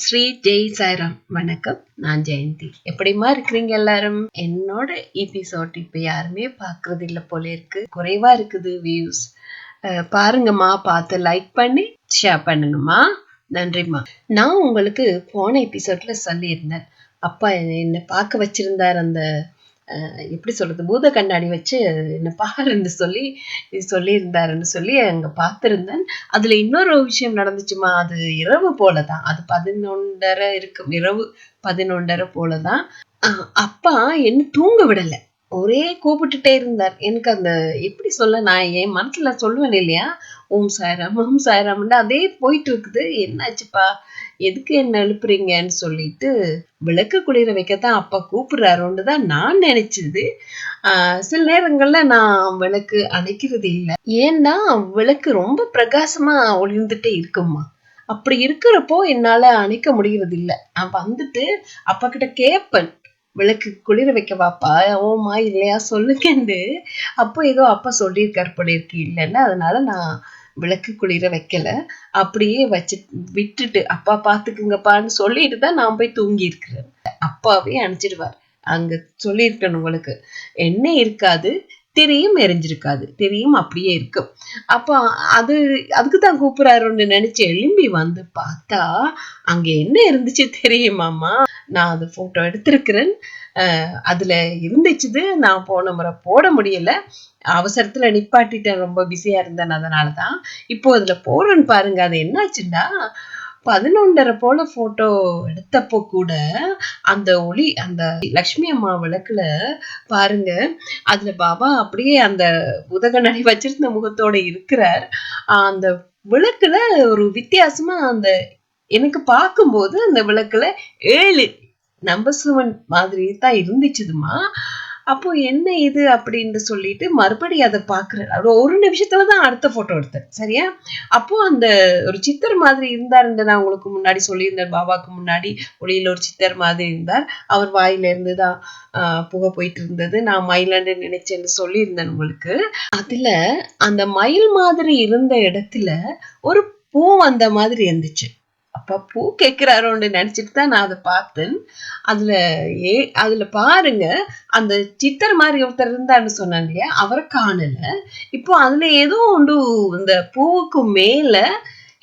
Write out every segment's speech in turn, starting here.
ஸ்ரீ ஜெய் சாய்ராம். வணக்கம், நான் ஜெயந்தி. எப்படிமா இருக்கிறீங்க எல்லாரும்? என்னோட எபிசோட் இப்ப யாருமே பாக்குறது இல்ல போல இருக்கு, குறைவா இருக்குது வியூஸ். பாருங்கம்மா, பார்த்து லைக் பண்ணி ஷேர் பண்ணுங்கம்மா. நன்றிம்மா. நான் உங்களுக்கு போன எபிசோட்ல சொல்லியிருந்தேன், அப்பா என்ன பார்க்க வச்சிருந்தார். அந்த எப்படி சொல்றது, பூத கண்ணாடி வச்சு என்ன பாருன்னு சொல்லியிருந்தாருன்னு சொல்லி அங்க பார்த்திருந்தேன். அதுல இன்னொரு விஷயம் நடந்துச்சுமா. அது இரவு போலதான், அது 11:30 இருக்கும், இரவு 11:30 போலதான். அப்பா என்ன தூங்க விடல, ஒரே கூப்பிட்டுட்டே இருந்தார். எனக்கு அந்த எப்படி சொல்ல, நான் என் மனசுல சொல்லுவேன் இல்லையா, ஓம் சாய்ராம் ஓம் சாய்ராம்னு அதே போயிட்டு இருக்குது. என்னாச்சுப்பா, எதுக்கு என்ன எழுப்புறீங்கன்னு சொல்லிட்டு விளக்கு குளிர வைக்கத்தான் அப்பா கூப்பிடுறாரோன்னு தான் நான் நினைச்சது. சில நேரங்கள்ல நான் விளக்கு அணைக்கிறது இல்லை. ஏன்னா விளக்கு ரொம்ப பிரகாசமா ஒளிர்ந்துட்டே இருக்குமா. அப்படி இருக்கிறப்போ என்னால அணைக்க முடியறது இல்லை. நான் வந்துட்டு அப்பா கிட்ட கேட்பேன், விளக்கு குளிர வைக்கவாப்பா, ஓமா இல்லையா சொல்லுங்கண்டு. அப்போ ஏதோ அப்பா சொல்லியிருக்காரு போல இருக்கு இல்லைன்னா, அதனால நான் விளக்கு குளிர வைக்கல, அப்படியே வச்சு விட்டுட்டு அப்பா பாத்துக்குங்கப்பான்னு சொல்லிட்டு தான் நான் போய் தூங்கி இருக்கிறேன். அப்பாவே அனுப்பிச்சிடுவார். அங்க சொல்லியிருக்கேன் உங்களுக்கு, எண்ணெய் இருக்காது, திரியும் எரிஞ்சிருக்காது, திரியும் அப்படியே இருக்கும். அப்போ அதுக்குதான் கூப்பிடுறாருன்னு நினைச்சு எழும்பி வந்து பார்த்தா அங்க என்ன இருந்துச்சு தெரியுமாமா. நான் அது போட்டோ எடுத்திருக்கிறேன். அதுல இருந்துச்சு, நான் போன முறை போட முடியல, அவசரத்துல நிப்பாட்டிட்டேன், ரொம்ப பிஸியா இருந்தேன், அதனாலதான். இப்போ அதுல போறேன்னு பாருங்க. அது என்னாச்சுன்னா, 11:30 போல போட்டோ எடுத்தப்போ கூட அந்த ஒளி, அந்த லட்சுமி அம்மா விளக்குல பாருங்க, அதுல பாபா அப்படியே அந்த உதகநடை வச்சிருந்த முகத்தோட இருக்கிறார். அந்த விளக்குல ஒரு வித்தியாசமா, அந்த எனக்கு பார்க்கும்போது அந்த விளக்குல 7 நம்பர் 7 மாதிரி தான் இருந்துச்சுதுமா. அப்போ என்ன இது அப்படின்னு சொல்லிட்டு மறுபடியும் அதை பாக்குறேன். ஒரு நிமிஷத்துலதான் அடுத்த போட்டோ எடுத்தேன், சரியா? அப்போ அந்த ஒரு சித்தர் மாதிரி இருந்தாருன்னு நான் உங்களுக்கு முன்னாடி சொல்லியிருந்தேன். பாபாவுக்கு முன்னாடி ஒளியில ஒரு சித்தர் மாதிரி இருந்தார். அவர் வாயில இருந்துதான் புகை போயிட்டு இருந்தது. நான் மயிலன்னு நினைச்சேன்னு சொல்லியிருந்தேன் உங்களுக்கு. அதுல அந்த மயில் மாதிரி இருந்த இடத்துல ஒரு பூ வந்த மாதிரி இருந்துச்சு. அப்ப பூ கேட்கிறாரோன்னு நினைச்சிட்டு தான் நான் அதை பார்த்தேன். அதுல பாருங்க, அந்த சித்தர் மாதிரி ஒருத்தர் இருந்தான்னு சொன்னேன் இல்லையா, அவரை காணல. இப்போ அதுல ஏதோ ஒன்று, இந்த பூவுக்கு மேல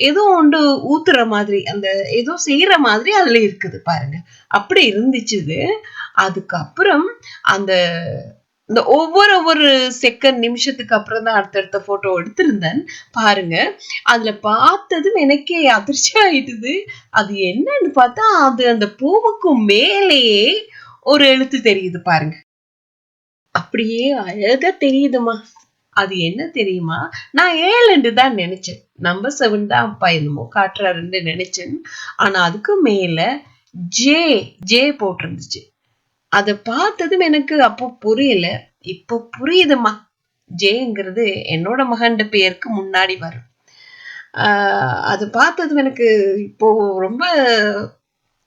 ஏதோ ஒன்று ஊத்துற மாதிரி, அந்த ஏதோ செய்யற மாதிரி அதுல இருக்குது பாருங்க. அப்படி இருந்துச்சு. அதுக்கப்புறம் அந்த இந்த ஒவ்வொரு செகண்ட் நிமிஷத்துக்கு அப்புறம் தான் அடுத்தடுத்த போட்டோ எடுத்திருந்தேன் பாருங்க. அதுல பார்த்ததும் எனக்கே அதிர்ச்சி ஆயிடுது. அது என்னன்னு பார்த்தா, அது அந்த பூவுக்கு மேலேயே ஒரு எழுத்து தெரியுது பாருங்க. அப்படியே அழகா தெரியுதுமா. அது என்ன தெரியுமா, நான் 7 தான் நினைச்சேன், நம்பர் 7 தான் அப்பா என்னமோ காட்டுறாருன்னு நினைச்சேன். ஆனா அதுக்கு மேல ஜே போட்டிருந்துச்சு. அத பார்த்ததும் எனக்கு அப்போ புரியல, இப்போ புரியுதுமா. ஜேங்கிறது என்னோட மகன் பேருக்கு முன்னாடி வரும். அது பார்த்ததும் எனக்கு இப்போ ரொம்ப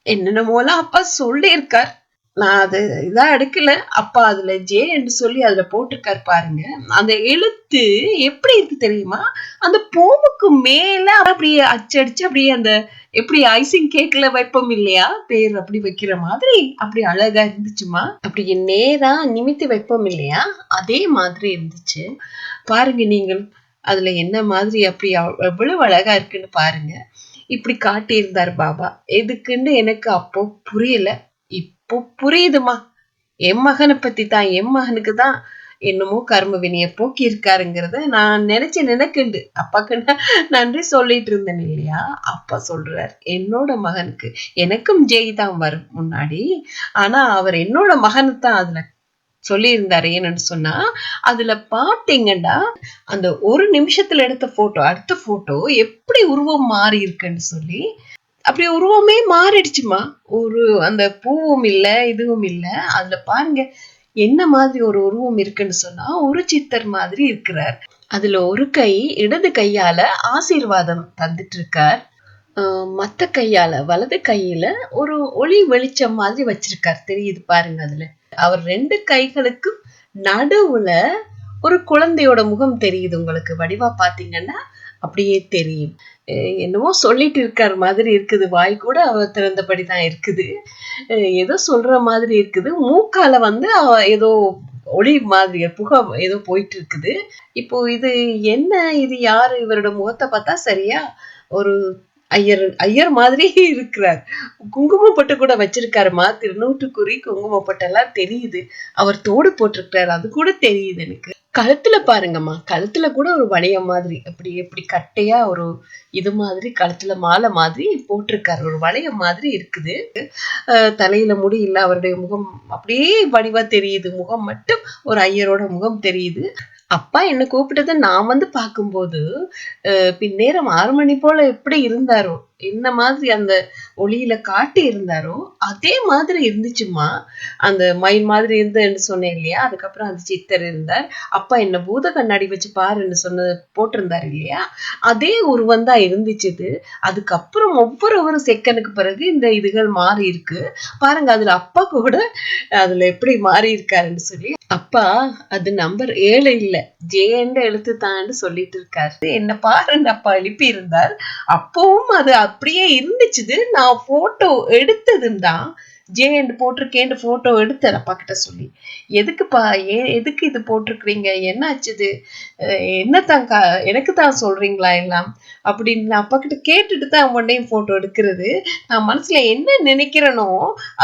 என்னென்னமோலாம் அப்பா சொல்லியிருக்கார். நான் அது இதா எடுக்கல. அப்பா அதுல ஜே என்று சொல்லி அதுல போட்டிருக்காரு பாருங்க. அந்த எழுத்து எப்படி இருக்கு தெரியுமா, அந்த பூவுக்கு மேல அப்படியே அச்சடிச்சு, அப்படியே அந்த எப்படி ஐசிங் கேக்ல வைப்போம் இல்லையா, பேர் அப்படி வைக்கிற மாதிரி அப்படி அழகா இருந்துச்சுமா. அப்படி நேரா நிமித்தி வைப்போம் இல்லையா, அதே மாதிரி இருந்துச்சு பாருங்க. நீங்கள் அதுல என்ன மாதிரி அப்படி எவ்வளவு அழகா இருக்குன்னு பாருங்க. இப்படி காட்டியிருந்தார் பாபா. எதுக்குன்னு எனக்கு அப்போ புரியல, இப்போ புரியுதுமா. என் மகனை பத்தி தான், என் மகனுக்கு தான் என்னமோ கர்ம வினைய போக்கி இருக்காருங்கிறத நான் நினைக்குண்டு அப்பாக்கு நன்றி சொல்லிட்டு இருந்தேன் இல்லையா. அப்பா சொல்றார், என்னோட மகனுக்கு, எனக்கும் ஜெய் தான் வரும் முன்னாடி, ஆனா அவர் என்னோட மகனு தான் அதுல சொல்லி இருந்தாரு. என்னன்னு சொன்னா, அதுல பாத்தீங்கன்னா அந்த ஒரு நிமிஷத்துல எடுத்த போட்டோ, அடுத்த போட்டோ எப்படி உருவம் மாறி இருக்குன்னு சொல்லி, அப்படி உருவமே மாறிடுச்சுமா. ஒரு அந்த பூவும் இல்ல, இதுவும் இல்ல. அதுல பாருங்க என்ன மாதிரி ஒரு உருவம் இருக்குன்னு சொன்னா, ஒரு சித்தர் மாதிரி இருக்கிறார். அதுல ஒரு கை, இடது கையால ஆசீர்வாதம் தந்துட்டு இருக்கார். மத்த கையால, வலது கையில ஒரு ஒளி வெளிச்சம் மாதிரி வச்சிருக்கார், தெரியுது பாருங்க. அதுல அவர் 2 கைகளுக்கும் நடுவுல ஒரு குழந்தையோட முகம் தெரியுது உங்களுக்கு. வடிவா பாத்தீங்கன்னா அப்படியே தெரியும். என்னமோ சொல்லிட்டு இருக்கார் மாதிரி இருக்குது. வாய் கூட அவ திறந்தபடிதான் இருக்குது. ஏதோ சொல்ற மாதிரி இருக்குது. மூக்கால வந்து ஏதோ ஒளி மாதிரி புகை ஏதோ போயிட்டு இருக்குது. இப்போ இது என்ன, இது யாரு? இவரோட முகத்தை பார்த்தா சரியா ஒரு ஐயர் ஐயர் மாதிரி இருக்கிறார். குங்கும பொட்டு கூட வச்சிருக்காருமா, திருநூற்றுக்குறி குங்கும பொட்டெல்லாம் தெரியுது. அவர் தோடு போட்டிருக்கிறாரு, அது கூட தெரியுது எனக்கு. கழுத்துல பாருங்கம்மா, கழுத்துல கூட ஒரு வளையம் மாதிரி அப்படி எப்படி கட்டையா ஒரு இது மாதிரி கழுத்துல மாலை மாதிரி போட்டிருக்காரு, ஒரு வளையம் மாதிரி இருக்குது. தலையில முடி இல்ல, அவருடைய முகம் அப்படியே வடிவா தெரியுது. முகம் மட்டும் ஒரு ஐயரோட முகம் தெரியுது. அப்பா என்ன கூப்பிட்டதை நான் வந்து பார்க்கும்போது பின்னேரம் 6 மணி போல எப்படி இருந்தாரோ, என்ன மாதிரி அந்த ஒளியில காட்டி இருந்தாரோ அதே மாதிரி இருந்துச்சுமா. அந்த மயில் மாதிரி இருந்ததுன்னு சொன்னேன் இல்லையா, அதுக்கப்புறம் அந்த சித்தர் இருந்தார். அப்பா என்ன பூத கண்ணாடி வச்சு பாருன்னு சொன்ன போட்டிருந்தாரு இல்லையா, அதே உருவம் தான் இருந்துச்சு. அதுக்கப்புறம் ஒவ்வொரு செகண்டுக்கு பிறகு இந்த இதுகள் மாறி இருக்கு பாருங்க. அதுல அப்பா கூட அதுல எப்படி மாறி இருக்காருன்னு சொல்லி, அப்பா அது நம்பர் 7 இல்ல, ஜேன்ற எழுத்து தான் சொல்லிட்டு இருக்காரு. என்ன பாருங்க, அப்பா எழுப்பி இருந்தார். அப்பவும் அது அப்படியே இருந்துச்சு. நான் போட்டோ எடுத்ததும் தான் ஜேன்னு போட்டிருக்கேன், போட்டோ எடுத்தேன் அப்பா கிட்ட சொல்லி. எதுக்குப்பா, எதுக்கு இது போட்டிருக்கிறீங்க, என்ன ஆச்சுது, என்னத்தான் எனக்கு தான் சொல்றீங்களா எல்லாம் அப்படின்னு அப்பா கிட்ட கேட்டுட்டு தான் ஒன்னையும் போட்டோ எடுக்கிறது. நான் மனசுல என்ன நினைக்கிறேனோ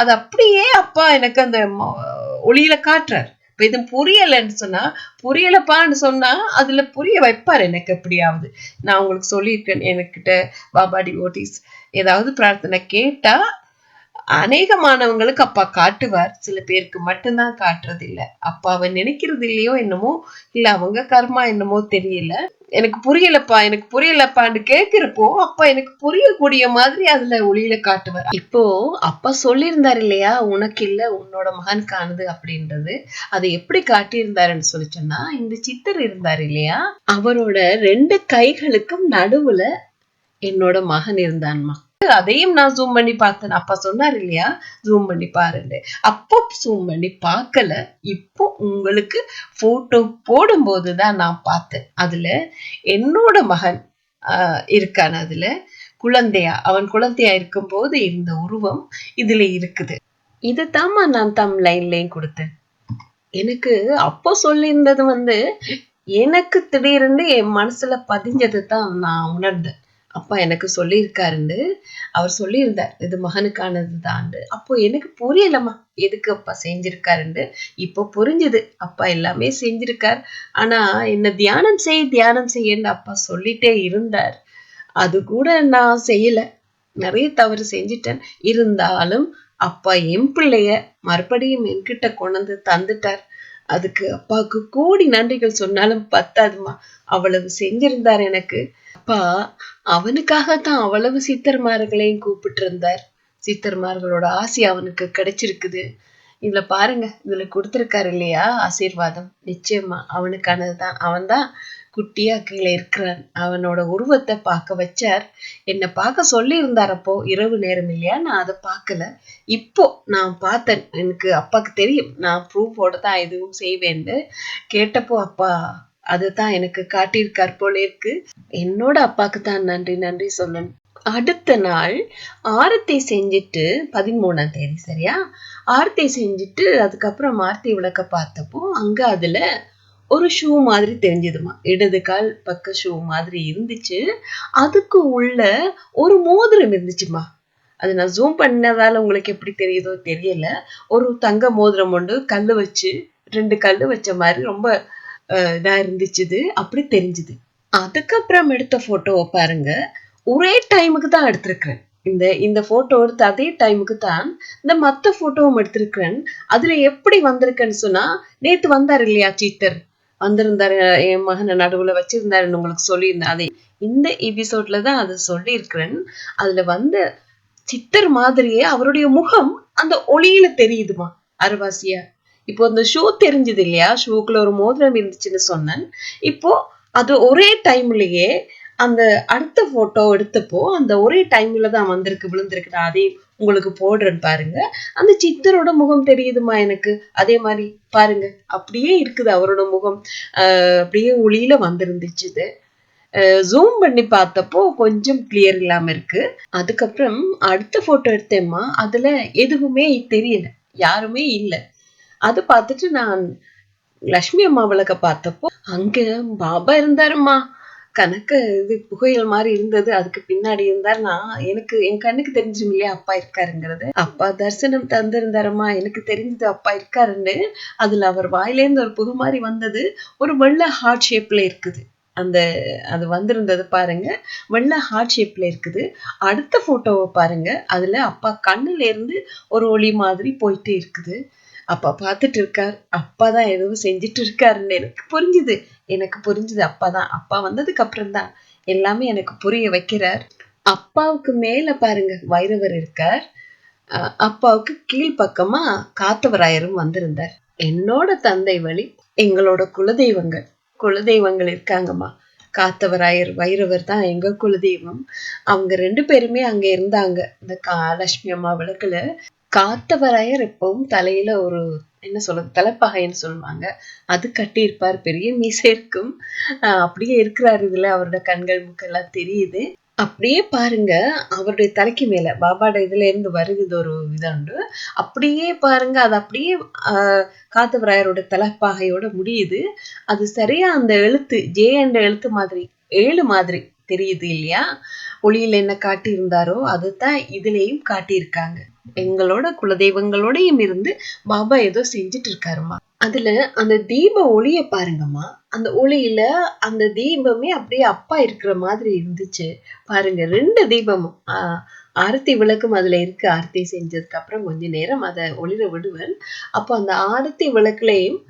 அது அப்படியே அப்பா எனக்கு அந்த ஒளியில காட்டுறாரு. இப்ப இது புரியலன்னு சொன்னா, புரியலப்பான்னு சொன்னா அதுல புரிய வைப்பாரு எனக்கு எப்படியாவது. நான் உங்களுக்கு சொல்லியிருக்கேன், எனக்கிட்ட பாபா டிவோட்டிஸ் ஏதாவது பிரார்த்தனை கேட்டா அநேகமானவங்களுக்கு அப்பா காட்டுவார். சில பேருக்கு மட்டும்தான் காட்டுறது இல்ல. அப்பாவை நினைக்கிறது இல்லையோ என்னமோ, இல்ல அவங்க கர்மா என்னமோ தெரியல. எனக்கு புரியலப்பா, எனக்கு புரியலப்பான்னு கேட்கிறப்போ அப்பா எனக்கு புரியக்கூடிய மாதிரி அதுல ஒளியில காட்டுவார். இப்போ அப்பா சொல்லியிருந்தாரு இல்லையா, உனக்கு இல்ல உன்னோட மகனுக்கானது அப்படின்றது. அதை எப்படி காட்டியிருந்தாருன்னு சொல்லி சொன்னா, இந்த சித்தர் இருந்தாரு இல்லையா, அவரோட 2 கைகளுக்கும் நடுவுல என்னோட மகன் இருந்தான்மா. அதையும் நான் ஜூம் பண்ணி பார்த்தேன். அப்பா சொன்னார் இல்லையா ஜூம் பண்ணி பாருங்க, அப்போ ஜூம் பண்ணி பார்க்கல. இப்போ உங்களுக்கு போட்டோ போடும் போதுதான் நான் பார்த்தேன். அதுல என்னோட மகன் இருக்கான். அதுல குழந்தையா, அவன் குழந்தையா இருக்கும் போது இருந்த உருவம் இதுல இருக்குது. இதுதாம்மா நான் தம் லைன்லயும் கொடுத்தேன். எனக்கு அப்போ சொல்லியிருந்தது வந்து எனக்கு திடீர்னு என் மனசுல பதிஞ்சது தான் நான் உணர்ந்தேன். அப்பா எனக்கு சொல்லியிருக்காருன்னு அவர் சொல்லியிருந்தார், இது மகனுக்கானது தான். அப்போ எனக்கு புரியலம்மா எதுக்கு அப்பா செஞ்சிருக்காருன்னு. இப்போ புரிஞ்சுது, அப்பா எல்லாமே செஞ்சிருக்கார். ஆனா என்ன தியானம் செய்யன்னு அப்பா சொல்லிட்டே இருந்தார். அது கூட நான் செய்யல, நிறைய தவறு செஞ்சிட்டேன். இருந்தாலும் அப்பா என் பிள்ளைய மறுபடியும் என்கிட்ட கொண்டு தந்துட்டார். அதுக்கு அப்பாவுக்கு கோடி நன்றிகள் சொன்னாலும் பத்தாதுமா. அவ்வளவு செஞ்சிருந்தார் எனக்கு. அப்பா அவனுக்காகத்தான் அவ்வளவு சித்தர்மார்களையும் கூப்பிட்டு இருந்தார். சித்தர்மார்களோட ஆசை அவனுக்கு கிடைச்சிருக்குது. இதுல பாருங்க, இதுல கொடுத்திருக்காரு இல்லையா ஆசீர்வாதம், நிச்சயமா அவனுக்கானதுதான். அவன் தான் குட்டியா கீழே இருக்கிறான். அவனோட உருவத்தை பார்க்க வச்சார். என்னை பார்க்க சொல்லி இருந்தாரப்போ, இரவு நேரம் இல்லையா, நான் அதை பார்க்கல. இப்போ நான் பார்த்தேன். எனக்கு அப்பாக்கு தெரியும் நான் ப்ரூஃபோட தான் எதுவும் செய்வேன்னு. கேட்டப்போ அப்பா அதுதான் எனக்கு காட்டியிருக்கார் போல இருக்கு. என்னோட அப்பாக்கு தான் நன்றி சொல்லணும். அடுத்த நாள் ஆரத்தி செஞ்சுட்டு 13ஆம் தேதி சரியா, ஆரத்தி செஞ்சுட்டு அதுக்கப்புறம் ஆரத்தி விளக்க பார்த்தப்போ அங்க அதுல ஒரு ஷூ மாதிரி தெரிஞ்சதுமா. இடது கால் பக்க ஷூ மாதிரி இருந்துச்சு. அதுக்கு உள்ள ஒரு மோதிரம் இருந்துச்சுமா. அது நான் ஜூம் பண்ணதால உங்களுக்கு எப்படி தெரியுதோ தெரியல. ஒரு தங்க மோதிரம் ஒன்று கல்லு வச்சு 2 கல்லு வச்ச மாதிரி ரொம்ப இதா இருந்துச்சு, அப்படி தெரிஞ்சுது. அதுக்கப்புறம் எடுத்த போட்டோவை பாருங்க, ஒரே டைமுக்கு தான் எடுத்திருக்கிறேன். இந்த போட்டோ எடுத்த அதே டைமுக்கு தான் இந்த மத்த போட்டோவும் எடுத்திருக்கிறேன். அதுல எப்படி வந்திருக்கேன்னு சொன்னா, நேத்து வந்தாரு இல்லையா சித்தர், வந்திருந்தாரு என் மகனை நடுவுல வச்சிருந்தாருன்னு உங்களுக்கு சொல்லியிருந்தேன். அதை இந்த எபிசோட்ல தான் அதை சொல்லி இருக்கிறேன். அதுல வந்து சித்தர் மாதிரியே அவருடைய முகம் அந்த ஒளியில தெரியுதுமா, அரைவாசியா. இப்போ அந்த ஷூ தெரிஞ்சது இல்லையா, ஷூக்குள்ள ஒரு மோதிரம் இருந்துச்சுன்னு சொன்னேன். இப்போ அது ஒரே டைம்லயே அந்த அடுத்த போட்டோ எடுத்தப்போ அந்த ஒரே டைம்ல தான் வந்திருக்கு, விழுந்திருக்கு. நான் அதே உங்களுக்கு போடுறேன்னு பாருங்க. அந்த சித்தரோட முகம் தெரியுதுமா எனக்கு. அதே மாதிரி பாருங்க, அப்படியே இருக்குது அவரோட முகம். அப்படியே ஒளியில வந்திருந்துச்சு. ஜூம் பண்ணி பார்த்தப்போ கொஞ்சம் கிளியர் இல்லாம இருக்கு. அதுக்கப்புறம் அடுத்த போட்டோ எடுத்தேம்மா, அதுல எதுவுமே தெரியல, யாருமே இல்ல. அது பார்த்துட்டு நான் லட்சுமி அம்மா விளக்க பார்த்தப்போ அங்க பாபா இருந்தாருமா. கணக்கு இது புகையல் மாதிரி இருந்தது, அதுக்கு பின்னாடி இருந்தாருன்னா எனக்கு என் கண்ணுக்கு தெரிஞ்சும் இல்லையா அப்பா இருக்காருங்கிறது. அப்பா தரிசனம் தந்திருந்தாரம்மா, எனக்கு தெரிஞ்சது அப்பா இருக்காருன்னு. அதுல அவர் வாயிலேருந்து ஒரு புகை மாதிரி வந்தது, ஒரு வெள்ளை ஹார்ட் ஷேப்ல இருக்குது. அந்த அது வந்திருந்தது பாருங்க, வெள்ளை ஹார்ட் ஷேப்ல இருக்குது. அடுத்த போட்டோவை பாருங்க, அதுல அப்பா கண்ணுல இருந்து ஒரு ஒளி மாதிரி போயிட்டே இருக்குது. அப்பா பார்த்துட்டு இருக்கார், அப்பா தான் எதுவும் செஞ்சுட்டு இருக்காருன்னு எனக்கு புரிஞ்சுது. அப்பா வந்ததுக்கு அப்புறம் தான் எல்லாமே எனக்கு புரிய வைக்கிறார். அப்பாவுக்கு மேல பாருங்க வைரவர் இருக்கார், அப்பாவுக்கு கீழ்பக்கமா காத்தவராயரும் வந்திருந்தார். என்னோட தந்தை வழி எங்களோட குலதெய்வங்கள் இருக்காங்கம்மா. காத்தவராயர் வைரவர் தான் எங்க குலதெய்வம். அவங்க 2 பேருமே அங்க இருந்தாங்க இந்த லட்சுமி அம்மா விளக்குல. காத்தவராயர் எப்பவும் தலையில ஒரு என்ன சொல்றது, தலைப்பாகைன்னு சொல்லுவாங்க, அது கட்டி இருப்பார். பெரிய மீசை இருக்கும், அப்படியே இருக்கிறாரு. இதுல அவரோட கண்கள் மூக்கெல்லாம் தெரியுது. அப்படியே பாருங்க, அவருடைய தலைக்கு மேல பாபாட இதுல இருந்து வருகுது ஒரு விதண்டு. அப்படியே பாருங்க, அது அப்படியே காத்தவராயரோட தலைப்பாகையோட முடியுது. அது சரியா அந்த எழுத்து ஜே என்ற எழுத்து மாதிரி 7 மாதிரி தெரியுது இல்லையா? ஒளியில என்ன காட்டி இருந்தாரோ அதுதான் இதுலயும் காட்டியிருக்காங்க. எங்களோட குலதெய்வங்களோடையும் இருந்து பாபா ஏதோ செஞ்சுட்டு இருக்காருமா. அதுல அந்த தீப ஒளிய பாருங்கம்மா, அந்த ஒளியில அந்த தீபமே அப்படியே அப்பா இருக்கிற மாதிரி இருந்துச்சு பாருங்க. 2 தீபமும் ஆரத்தி விளக்கும் அதுல இருக்கு. ஆரத்தி செஞ்சதுக்கு அப்புறம் கொஞ்ச நேரம் அதை ஒளிர விடுவேன். அப்போ அந்த ஆரத்தி விளக்குலையும்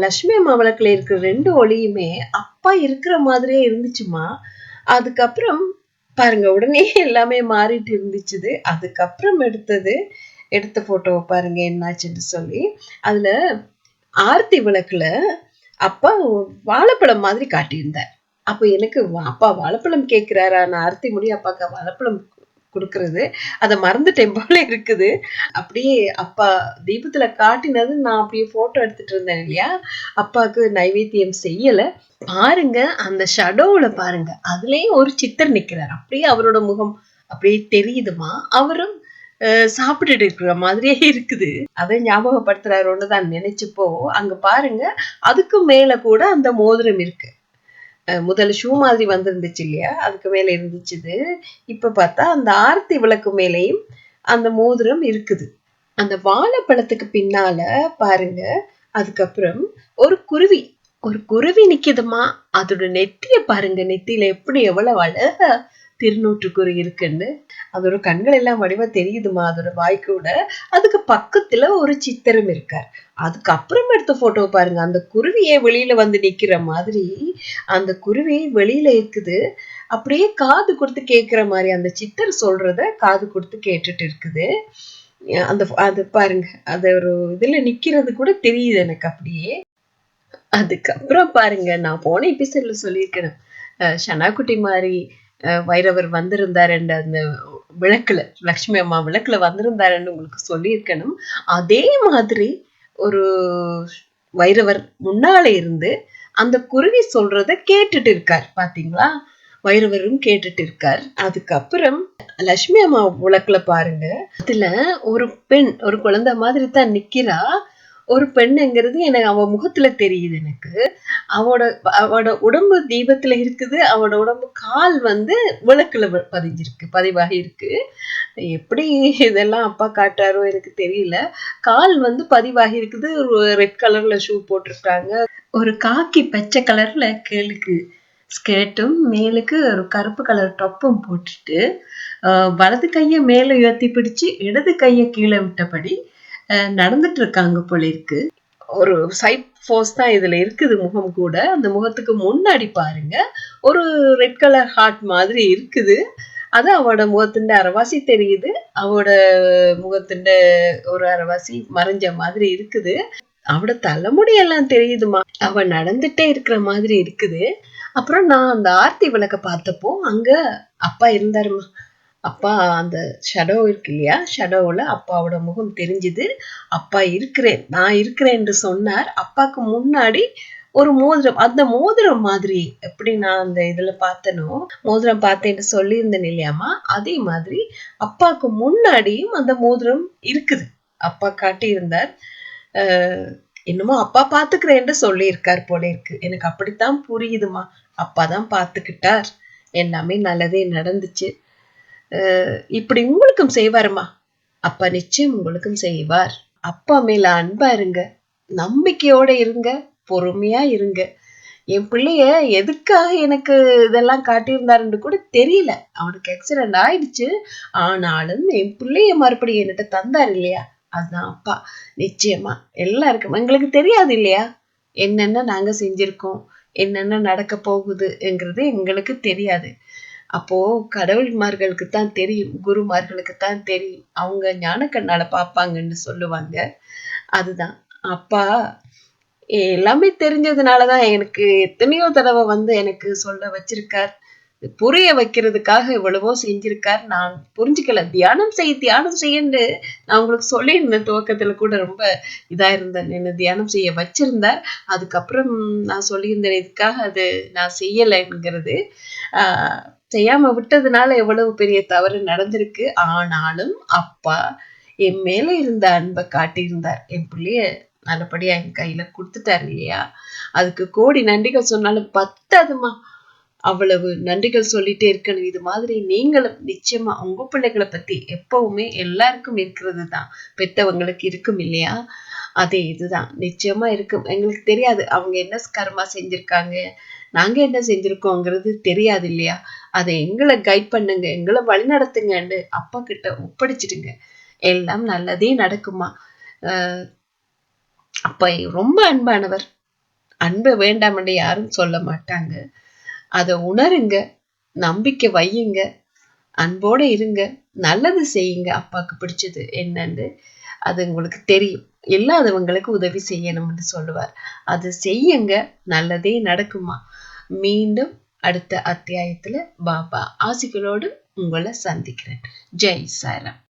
லட்சுமி அம்மா விளக்குல இருக்கிற 2 ஒளியுமே அப்பா இருக்கிற மாதிரியே இருந்துச்சுமா. அதுக்கப்புறம் பாருங்க, உடனே எல்லாமே மாறிட்டு இருந்துச்சு. அதுக்கப்புறம் எடுத்த போட்டோவை பாருங்க என்னாச்சுன்னு சொல்லி. அதுல ஆர்த்தி விளக்குல அப்பா வாழைப்பழம் மாதிரி காட்டியிருந்தார். அப்ப எனக்கு அப்பா வாழைப்பழம் கேட்கிறாரா, நான் ஆர்த்தி முடி அப்பாக்கு வாழைப்பழம் கொடுக்கறது அதை மறந்துட்டேன் போல இருக்குது. அப்படியே அப்பா தீபத்துல காட்டினது நான் அப்படியே போட்டோ எடுத்துட்டு இருந்தேன் இல்லையா, அப்பாவுக்கு நைவேத்தியம் செய்யல. பாருங்க அந்த ஷடோவுல பாருங்க, அதுலயும் ஒரு சித்தர் நிக்கிறார். அப்படியே அவரோட முகம் அப்படியே தெரியுதுமா. அவரும் சாப்பிட்டுட்டு இருக்கிற மாதிரியே இருக்குது. அதை ஞாபகப்படுத்துறாரு ஒண்ணுதான் நினைச்சுப்போ. அங்க பாருங்க, அதுக்கு மேல கூட அந்த மோதிரம் இருக்கு. முதல்ல ஷூ மாதிரி வந்திருந்துச்சு இல்லையா, அதுக்கு மேல இருந்துச்சு. இப்ப பார்த்தா அந்த ஆரத்தி விளக்கு மேலேயும் அந்த மோதிரம் இருக்குது. அந்த வாழைப்பழத்துக்கு பின்னால பாருங்க, அதுக்கப்புறம் ஒரு குருவி நிக்குதுமா. அதோட நெத்திய பாருங்க, நெத்தியில எப்படி எவ்வளவு அழகா திருநூற்றுக்குறி இருக்குன்னு. அதோட கண்கள் எல்லாம் வடிவா தெரியுதுமா, அதோட வாய்க்கூட. அதுக்கு பக்கத்துல ஒரு சித்திரம் இருக்கார். அதுக்கப்புறம் எடுத்த போட்டோ பாருங்க, அந்த குருவியே வெளியில வந்து நிக்கிற மாதிரி அந்த குருவி வெளியில இருக்குது. அப்படியே காது கொடுத்து கேட்கிற மாதிரி அந்த சித்தர் சொல்றத காது கொடுத்து கேட்டுட்டு இருக்குது. அது பாருங்க, அது ஒரு இதுல நிக்கிறது கூட தெரியுது எனக்கு அப்படியே. அதுக்கப்புறம் பாருங்க, நான் போன எபிசோட்ல சொல்லியிருக்கேன், ஷனாக்குட்டி மாதிரி வைரவர் வந்திருந்தாருன்ற அந்த விளக்குல, லட்சுமி அம்மா விளக்குல வந்திருந்தாருன்னு உங்களுக்கு சொல்லியிருக்கணும். அதே மாதிரி ஒரு வைரவர் முன்னாலே இருந்து அந்த குருவி சொல்றத கேட்டுட்டு இருக்கார். பாத்தீங்களா, வைரவரும் கேட்டுட்டு இருக்கார். அதுக்கப்புறம் லட்சுமி அம்மா விளக்குல பாருங்க, அதுல ஒரு பெண், ஒரு குழந்தை மாதிரி தான் நிக்கிறா. ஒரு பெண்ணுங்கிறது எனக்கு அவ முகத்துல தெரியுது. எனக்கு அவட உடம்பு தீபத்துல இருக்குது, அவட உடம்பு கால் வந்து விளக்குல பதிவாகி இருக்கு. எப்படி இதெல்லாம் அப்பா காட்டாரோ எனக்கு தெரியல. கால் வந்து பதிவாகி இருக்குது. ஒரு ரெட் கலர்ல ஷூ போட்டிருக்காங்க, ஒரு காக்கி பச்சை கலர்ல கேளுக்கு ஸ்கேர்ட்டும், மேலுக்கு ஒரு கருப்பு கலர் டொப்பும் போட்டுட்டு வலது கைய மேல உயர்த்தி பிடிச்சு இடது கைய கீழே விட்டபடி நடந்துட்டு இருக்காங்க போல இருக்கு. ஒரு சைட் போஸ் தான் இதுல இருக்குது. முகம் கூட, அந்த முகத்துக்கு முன்னாடி பாருங்க ஒரு ரெட் கலர் ஹார்ட் மாதிரி இருக்குது. அது அவட முகத்தின் அரைவாசி தெரியுது, அவட முகத்தின் ஒரு அரைவாசி மறைஞ்ச மாதிரி இருக்குது. அவட தலைமுடி எல்லாம் தெரியுதுமா, அவ நடந்துட்டே இருக்கிற மாதிரி இருக்குது. அப்புறம் நான் அந்த ஆர்த்தி விளக்க பார்த்தப்போ அங்க அப்பா இருந்தாருமா. அப்பா அந்த ஷடோ இருக்கு இல்லையா, ஷடோவில் அப்பாவோட முகம் தெரிஞ்சுது. அப்பா இருக்கிறேன், நான் இருக்கிறேன் என்று சொன்னார். அப்பாவுக்கு முன்னாடி ஒரு மோதிரம், அந்த மோதிரம் மாதிரி எப்படி நான் அந்த இதுல பார்த்தனோ, மோதிரம் பார்த்தேன்னு சொல்லியிருந்தேன் இல்லையாமா, அதே மாதிரி அப்பாவுக்கு முன்னாடியும் அந்த மோதிரம் இருக்குது. அப்பா காட்டியிருந்தார். என்னமோ அப்பா பாத்துக்கிறேன்னு சொல்லியிருக்கார் போல இருக்கு. எனக்கு அப்படித்தான் புரியுதுமா. அப்பா தான் பாத்துக்கிட்டார், எல்லாமே நல்லதே நடந்துச்சு. இப்படி உங்களுக்கும் செய்வாருமா. அப்பா நிச்சயம் உங்களுக்கும் செய்வார். அப்பா மேல அன்பா இருங்க, நம்பிக்கையோட இருங்க, பொறுமையா இருங்க. என் பிள்ளைய எதுக்காக எனக்கு இதெல்லாம் காட்டியிருந்தாருன்னு கூட தெரியல. அவனுக்கு ஆக்சிடென்ட் ஆயிடுச்சு. ஆனாலும் என் பிள்ளைய மறுபடியும் என்கிட்ட தந்தார் இல்லையா, அதுதான் அப்பா. நிச்சயமா எல்லாருக்கும் எங்களுக்கு தெரியாது இல்லையா, என்னென்ன நாங்க செஞ்சிருக்கோம், என்னென்ன நடக்க போகுதுங்கிறது எங்களுக்கு தெரியாது. அப்போ கடவுள்மார்களுக்கு தான் தெரியும், குருமார்களுக்கு தான் தெரியும். அவங்க ஞான கண்ணால பாப்பாங்கன்னு சொல்லுவாங்க. அதுதான் அப்பா எல்லாமே தெரிஞ்சதுனாலதான் எனக்கு எத்தனையோ தடவை வந்து எனக்கு சொல்ல வச்சிருக்கார், புரிய வைக்கிறதுக்காக எவ்வளவோ செஞ்சிருக்கார். நான் புரிஞ்சுக்கல. தியானம் செய்யன்னு நான் உங்களுக்கு சொல்லியிருந்தேன் துவக்கத்துல கூட, ரொம்ப இதா இருந்தேன், என்ன தியானம் செய்ய வச்சிருந்தார். அதுக்கப்புறம் நான் சொல்லியிருந்தேன் இதுக்காக அது நான் செய்யலைங்கிறது. செய்யாம விட்டதுனால எவ்வளவு பெரிய தவறு நடந்திருக்கு. ஆனாலும் அப்பா என் மேல இருந்த அன்பை காட்டியிருந்தார். என் பிள்ளைய நல்லபடியா என் கையில கொடுத்துட்டாரு இல்லையா, அதுக்கு கோடி நன்றிகள் சொன்னாலும் பத்தாதுமா. அவ்வளவு நன்றிகள் சொல்லிட்டே இருக்கணும். இது மாதிரி நீங்களும் நிச்சயமா உங்க பிள்ளைகளை பத்தி எப்பவுமே எல்லாருக்கும் இருக்கிறது தான், பெத்தவங்களுக்கு இருக்கும் இல்லையா, அதே இதுதான் நிச்சயமா இருக்கும். எங்களுக்கு தெரியாது அவங்க என்ன கர்மா செஞ்சிருக்காங்க, நாங்க என்ன செஞ்சிருக்கோங்கிறது தெரியாது இல்லையா. அதை எங்களை கைட் பண்ணுங்க, எங்களை வழி நடத்துங்கன்னு அப்பா கிட்ட ஒப்படைச்சிடுங்க, எல்லாம் நல்லதே நடக்குமா. அப்பா ரொம்ப அன்பானவர். அன்பை வேண்டாம்னு யாரும் சொல்ல மாட்டாங்க. அதை உணருங்க, நம்பிக்கை வையுங்க, அன்போட இருங்க, நல்லது செய்யுங்க. அப்பாவுக்கு பிடிச்சது என்னன்னு அது உங்களுக்கு தெரியும். இல்லாதவங்களுக்கு உதவி செய்யணும்னு சொல்லுவார். அது செய்யுங்க, நல்லதே நடக்குமா. மீண்டும் அடுத்த அத்தியாயத்துல பாபா ஆசிகளோடு உங்களை சந்திக்கிறேன். ஜெய் சாய்ராம்.